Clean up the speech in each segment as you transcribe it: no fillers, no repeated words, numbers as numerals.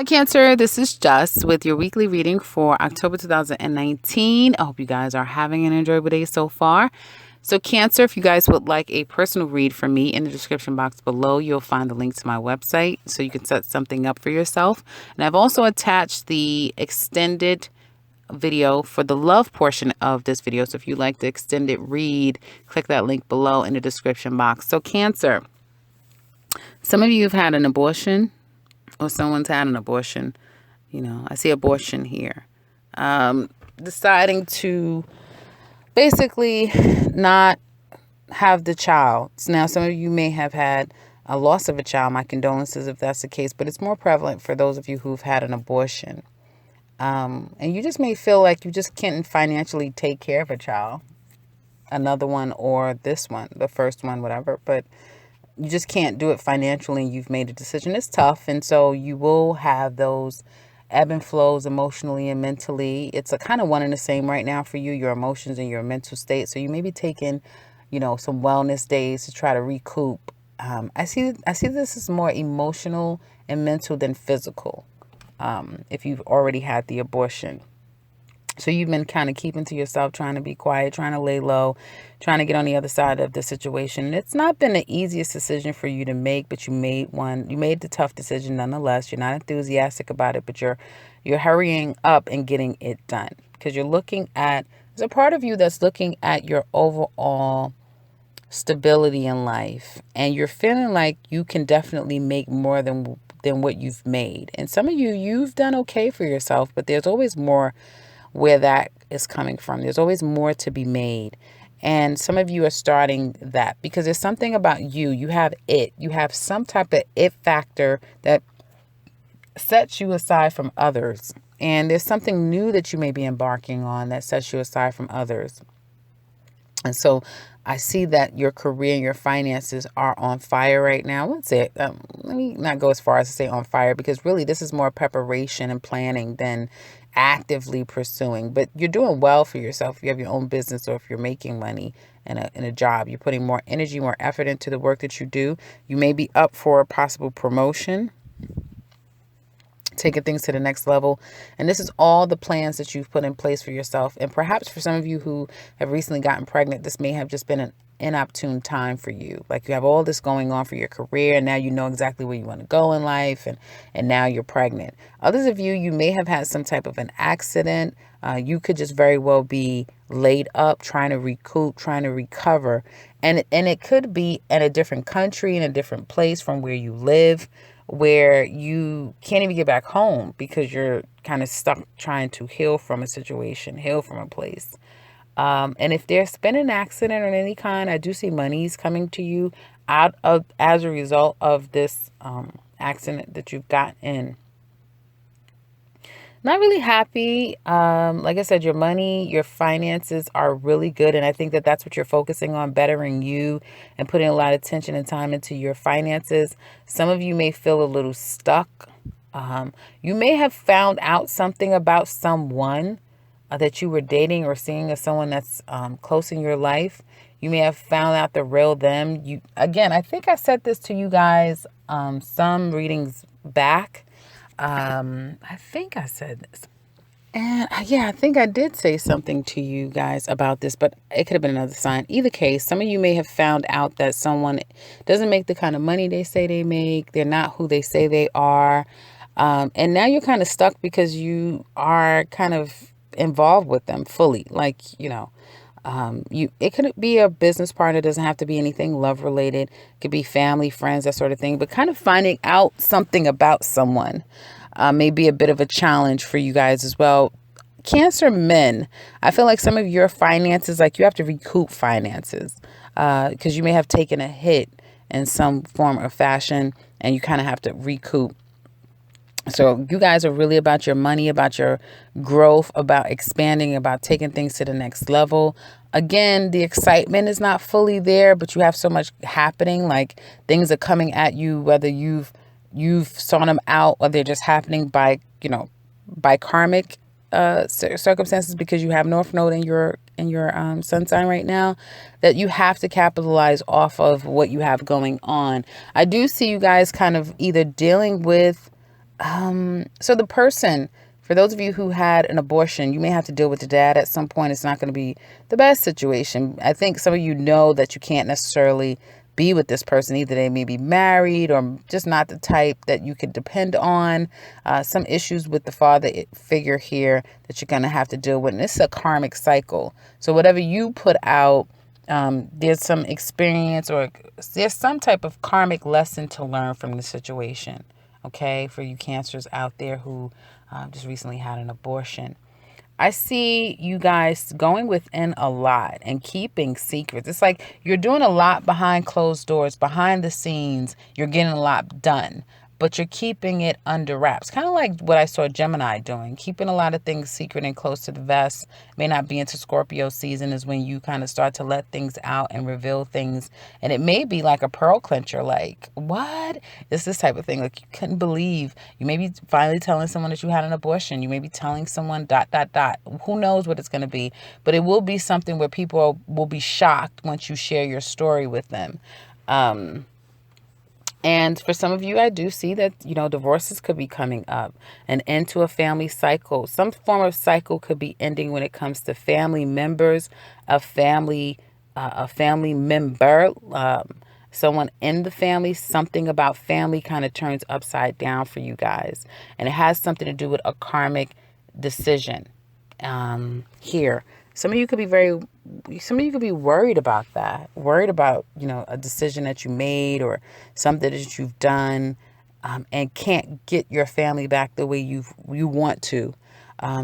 Hi, Cancer. This is Jess with your weekly reading for October 2019. I hope you guys are having an enjoyable day so far. So, Cancer, if you guys would like a personal read from me, in the description box below, you'll find the link to my website so you can set something up for yourself. And I've also attached the extended video for the love portion of this video. So if you like the extended read, click that link below in the description box. So, Cancer, some of you have had an abortion, or someone's had an abortion. I see abortion here. Deciding to basically not have the child. Now, some of you may have had a loss of a child. My condolences if that's the case, but it's more prevalent for those of you who've had an abortion. And you just may feel like you just can't financially take care of a child, another one or this one, the first one, whatever, but you just can't do it financially. You've made a decision. It's tough. And so you will have those ebb and flows emotionally and mentally. It's a kind of one and the same right now for you, your emotions and your mental state. So you may be taking, some wellness days to try to recoup. I see this as more emotional and mental than physical. If you've already had the abortion. So you've been kind of keeping to yourself, trying to be quiet, trying to lay low, trying to get on the other side of the situation. It's not been the easiest decision for you to make, but you made one. You made the tough decision nonetheless. You're not enthusiastic about it, but you're hurrying up and getting it done because you're looking at, there's a part of you that's looking at your overall stability in life, and you're feeling like you can definitely make more than what you've made. And some of you've done okay for yourself, but there's always more where that is coming from. There's always more to be made. And some of you are starting that because there's something about you. You have it. You have some type of it factor that sets you aside from others. And there's something new that you may be embarking on that sets you aside from others. And so I see that your career and your finances are on fire right now. Let's say, let me not go as far as to say on fire, because really this is more preparation and planning than actively pursuing. But you're doing well for yourself. If you have your own business or if you're making money in a job, you're putting more energy, more effort into the work that you do. You may be up for a possible promotion, taking things to the next level. And this is all the plans that you've put in place for yourself. And perhaps for some of you who have recently gotten pregnant, this may have just been an inopportune time for you. Like you have all this going on for your career, and now you know exactly where you want to go in life, and now you're pregnant. Others of you may have had some type of an accident. You could just very well be laid up, trying to recoup, trying to recover. And it could be in a different country, in a different place from where you live, where you can't even get back home because you're kind of stuck trying to heal from a situation, heal from a place. And if there's been an accident of any kind, I do see monies coming to you as a result of this accident that you've got in. Not really happy. Like I said, your money, your finances are really good. And I think that that's what you're focusing on, bettering you and putting a lot of attention and time into your finances. Some of you may feel a little stuck. You may have found out something about someone that you were dating or seeing as someone that's close in your life. You may have found out the real them. Again, I think I said this to you guys some readings back. I think I said this. And yeah, I think I did say something to you guys about this, but it could have been another sign. Either case, some of you may have found out that someone doesn't make the kind of money they say they make. They're not who they say they are. And now you're kind of stuck because you are kind of involved with them fully. Like, it could be a business partner. It doesn't have to be anything love related. It could be family, friends, that sort of thing. But kind of finding out something about someone may be a bit of a challenge for you guys as well. Cancer men, I feel like some of your finances, like you have to recoup finances because you may have taken a hit in some form or fashion and you kind of have to recoup. So you guys are really about your money, about your growth, about expanding, about taking things to the next level. Again, the excitement is not fully there, but you have so much happening. Like things are coming at you, whether you've sought them out or they're just happening by karmic circumstances because you have North Node in your sun sign right now, that you have to capitalize off of what you have going on. I do see you guys kind of either dealing with So the person, for those of you who had an abortion, you may have to deal with the dad at some point. It's not going to be the best situation. I think some of you know that you can't necessarily be with this person. Either they may be married or just not the type that you could depend on. Some issues with the father figure here that you're going to have to deal with. And it's a karmic cycle. So whatever you put out, there's some experience or there's some type of karmic lesson to learn from the situation. Okay, for you Cancers out there who just recently had an abortion. I see you guys going within a lot and keeping secrets. It's like you're doing a lot behind closed doors, behind the scenes. You're getting a lot done, but you're keeping it under wraps. Kind of like what I saw Gemini doing, keeping a lot of things secret and close to the vest. May not be into Scorpio season is when you kind of start to let things out and reveal things. And it may be like a pearl clencher, like, what? It's this type of thing. Like you couldn't believe. You may be finally telling someone that you had an abortion. You may be telling someone ... Who knows what it's going to be. But it will be something where people will be shocked once you share your story with them. And for some of you, I do see that, divorces could be coming up, an end to a family cycle. Some form of cycle could be ending when it comes to family members, a family member, someone in the family. Something about family kind of turns upside down for you guys. And it has something to do with a karmic decision here. Some of you could be worried about that, worried about, a decision that you made or something that you've done, and can't get your family back the way you want to.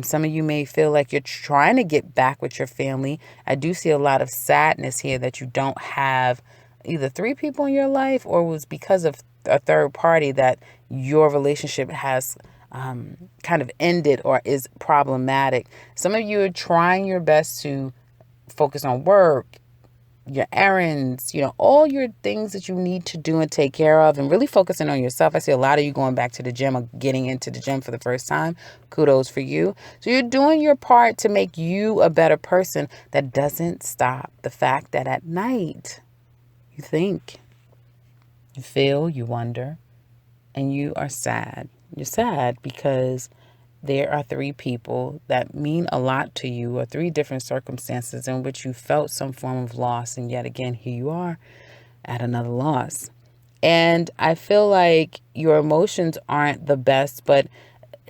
Some of you may feel like you're trying to get back with your family. I do see a lot of sadness here that you don't have either 3 people in your life, or it was because of a third party that your relationship has kind of ended or is problematic. Some of you are trying your best to focus on work, your errands, all your things that you need to do and take care of, and really focusing on yourself. I see a lot of you going back to the gym or getting into the gym for the first time. Kudos for you. So you're doing your part to make you a better person. That doesn't stop the fact that at night you think, you feel, you wonder, and you are sad. You're sad because there are 3 people that mean a lot to you, or 3 different circumstances in which you felt some form of loss. And yet again, here you are at another loss. And I feel like your emotions aren't the best, but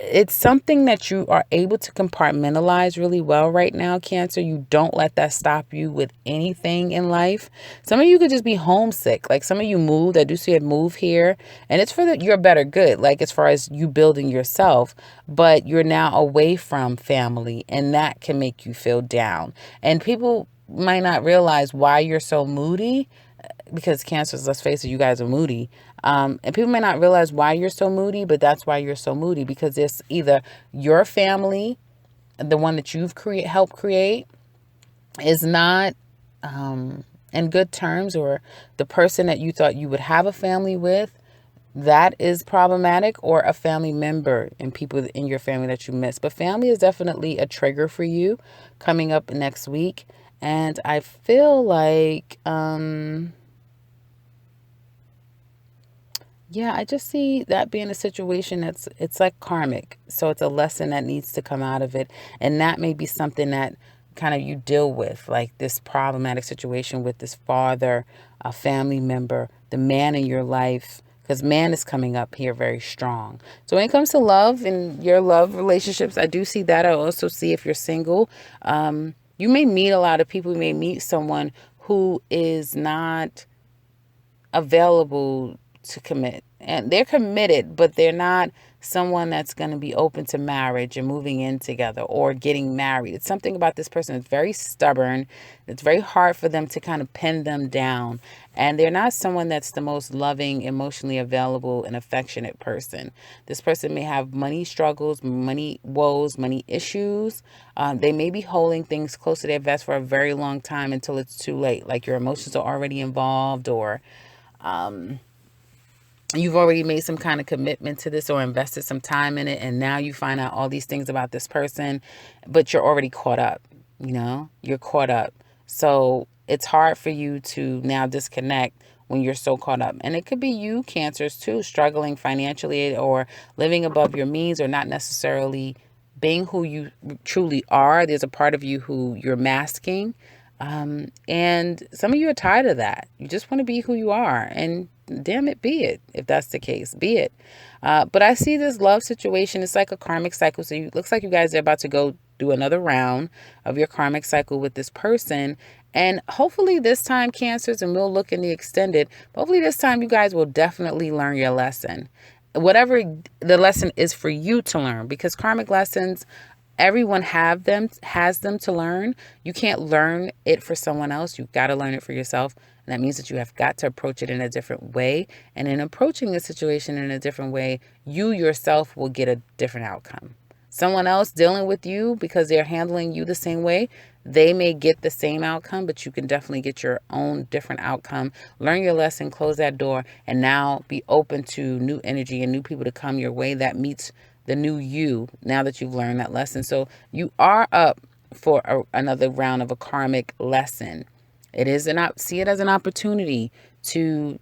it's something that you are able to compartmentalize really well right now, Cancer. You don't let that stop you with anything in life. Some of you could just be homesick. Like some of you moved. I do see a move here, and it's for your better good, like as far as you building yourself, but you're now away from family, and that can make you feel down. And people might not realize why you're so moody, because Cancers, let's face it, you guys are moody. And people may not realize why you're so moody, but that's why you're so moody, because it's either your family, the one that you've helped create, is not in good terms, or the person that you thought you would have a family with, that is problematic, or a family member and people in your family that you miss. But family is definitely a trigger for you coming up next week. And I feel like, yeah, I just see that being a situation it's like karmic. So it's a lesson that needs to come out of it. And that may be something that kind of you deal with, like this problematic situation with this father, a family member, the man in your life, because man is coming up here very strong. So when it comes to love and your love relationships, I do see that. I also see if you're single, you may meet a lot of people. You may meet someone who is not available to commit, and they're committed, but they're not someone that's going to be open to marriage and moving in together or getting married. It's something about this person that's very stubborn. It's very hard for them to kind of pin them down, and they're not someone that's the most loving, emotionally available, and affectionate person. This person may have money struggles, money woes, money issues. They may be holding things close to their vest for a very long time until it's too late, like your emotions are already involved, or you've already made some kind of commitment to this or invested some time in it, and now you find out all these things about this person, but you're already caught up. You're caught up. So it's hard for you to now disconnect when you're so caught up. And it could be you, Cancers, too, struggling financially or living above your means or not necessarily being who you truly are. There's a part of you who you're masking. And some of you are tired of that. You just want to be who you are. And damn it, be it. If that's the case, be it. But I see this love situation. It's like a karmic cycle. So it looks like you guys are about to go do another round of your karmic cycle with this person. And hopefully this time, Cancers, and we'll look in the extended, hopefully this time you guys will definitely learn your lesson. Whatever the lesson is for you to learn, because karmic lessons, everyone has them to learn. You can't learn it for someone else. You've got to learn it for yourself. And that means that you have got to approach it in a different way. And in approaching the situation in a different way, you yourself will get a different outcome. Someone else dealing with you because they're handling you the same way, they may get the same outcome, but you can definitely get your own different outcome. Learn your lesson, close that door, and now be open to new energy and new people to come your way that meets the new you now that you've learned that lesson. So you are up for another round of a karmic lesson. See it as an opportunity to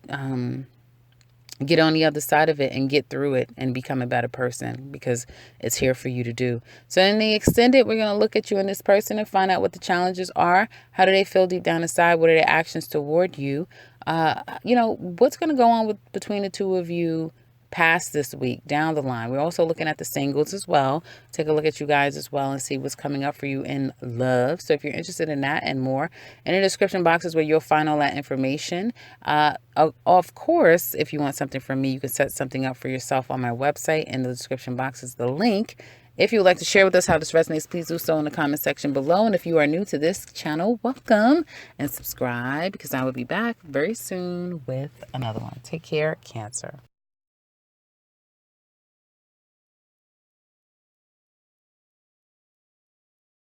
get on the other side of it and get through it and become a better person, because it's here for you to do. So in the extended, we're going to look at you and this person and find out what the challenges are. How do they feel deep down inside? What are their actions toward you? What's going to go on between the two of you past this week, down the line. We're also looking at the singles as well. Take a look at you guys as well and see what's coming up for you in love. So if you're interested in that and more, in the description box is where you'll find all that information. Of course, if you want something from me, you can set something up for yourself on my website. In the description box is the link. If you would like to share with us how this resonates, please do so in the comment section below. And if you are new to this channel, welcome and subscribe, because I will be back very soon with another one. Take care, Cancer.